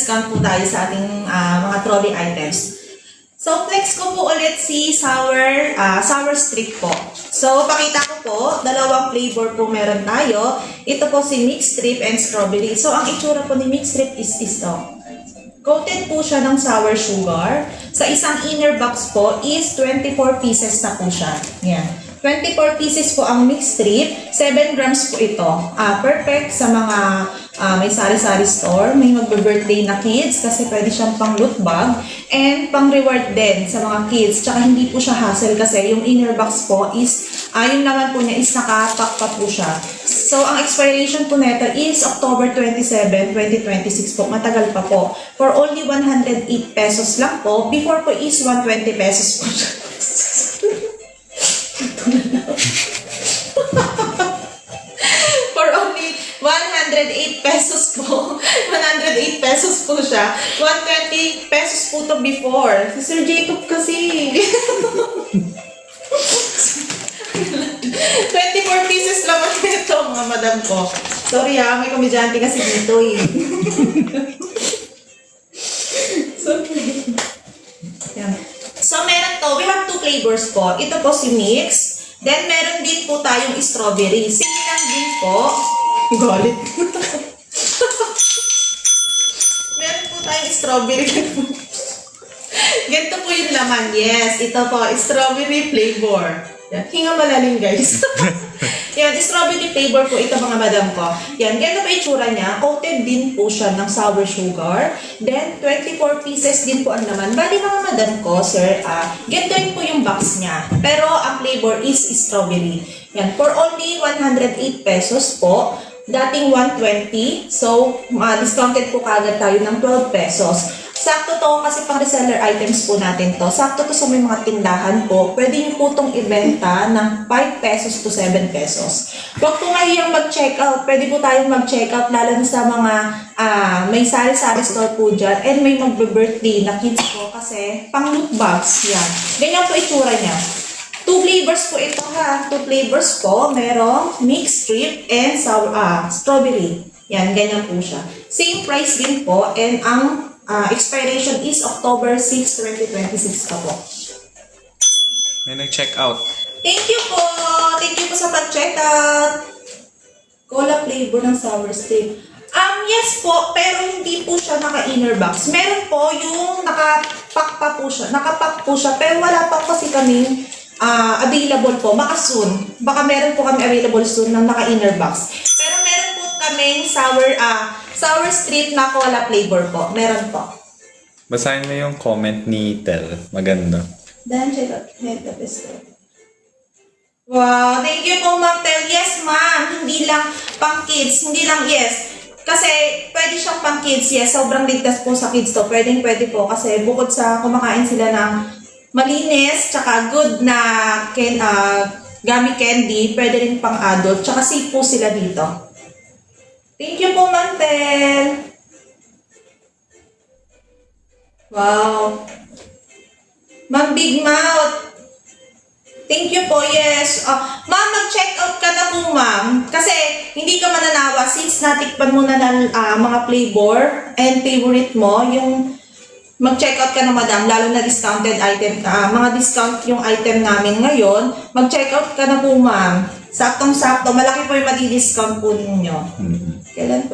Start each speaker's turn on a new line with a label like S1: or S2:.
S1: discount po tayo sa ating mga trolley items. So, flex ko po ulit si sour strip po. So, pakita ko po, dalawang flavor po meron tayo. Ito po si mixed strip and strawberry. So, ang itsura po ni mixed strip is ito. Coated po siya ng sour sugar. Sa isang inner box po is 24 pieces na po siya. Yan. 24 pieces po ang mixed strip. 7 grams po ito. Perfect sa mga may sari-sari store. May magbe-birthday na kids kasi pwede siyang pang loot bag. And pang reward din sa mga kids. Tsaka hindi po siya hassle kasi yung inner box po is, yung laman po niya is nakapack pa po siya. So, ang expiration po nito is October 27, 2026 po. Matagal pa po. For only 108 pesos lang po. Before po is 120 pesos po siya. For only 108 pesos po. 108 pesos po siya. 120 pesos po to before. Si Sir Jacob kasi. 24 pieces lang ito, mga madam ko. Sorry may komedyante kasi dito eh. So, meron to. We have 2 flavors po. Ito po si mix. Then, meron din po tayong strawberry. Same lang din po. Galit. Meron po tayong strawberry. Ganito po yung laman. Yes, ito po. Strawberry flavor. Yan. Hinga malalim, guys. Yan, strawberry flavor po ito, mga madam ko. Yan, ganito po itsura niya. Coated din po siya ng sour sugar. Then, 24 pieces din po ang laman. Bali, mga madam ko, sir, ganito rin po yung box niya. Pero, ang flavor is strawberry. Yan, for only 108 pesos po. Dating 120. So, discounted po kagad tayo ng 12 pesos. Sakto to kasi pang reseller items po natin to. Sakto to sa may mga tindahan po. Pwede nyo po itong ibenta ng 5 pesos to 7 pesos. Huwag po ngayong mag-check out. Pwede po tayong mag-check out lalo na sa mga may sari-sari store po dyan and may magbe-birthday na kids po kasi pang loot bags. Yan. Ganyan po itsura niya. 2 flavors po ito ha. 2 flavors po. Merong mixed strip and strawberry. Yan, ganyan po siya. Same price din po and ang expiration is October 6, 2026 pa po.
S2: May nag-check out.
S1: Thank you po! Thank you po sa pag-check out. Cola flavor ng sour strip. Yes po, pero hindi po siya naka-inner box. Meron po yung nakapack pa po siya. Nakapack po siya, pero wala pa kasi kaming available po. Baka soon. Baka meron po kami available soon ng naka-inner box. Pero meron po kaming sour strip na cola flavor po. Meron po.
S2: Basahin mo yung comment ni Tel. Maganda.
S1: Then, check out. Head of the store. Wow, thank you po, Ma'am Tel. Yes, ma'am. Hindi lang pang kids. Hindi lang, yes. Kasi, pwede siyang pang kids. Yes, sobrang ligtas po sa kids to. Pwede po. Kasi, bukod sa kumakain sila ng malinis, tsaka good na gummy candy, pwede rin pang adult. Tsaka safe po sila dito. Thank you po, Ma'am Tel. Wow. Ma'am Big Mouth. Thank you po, yes. Ma'am, mag-check out ka na po, ma'am. Kasi hindi ka mananawa since natikpan mo na ng mga flavor and favorite mo, yung mag-check out ka na, madam, lalo na discounted item, mga discount yung item namin ngayon, mag-check out ka na po, ma'am. Saktong-sakto, malaki po yung madi-discount po ninyo. Kailan po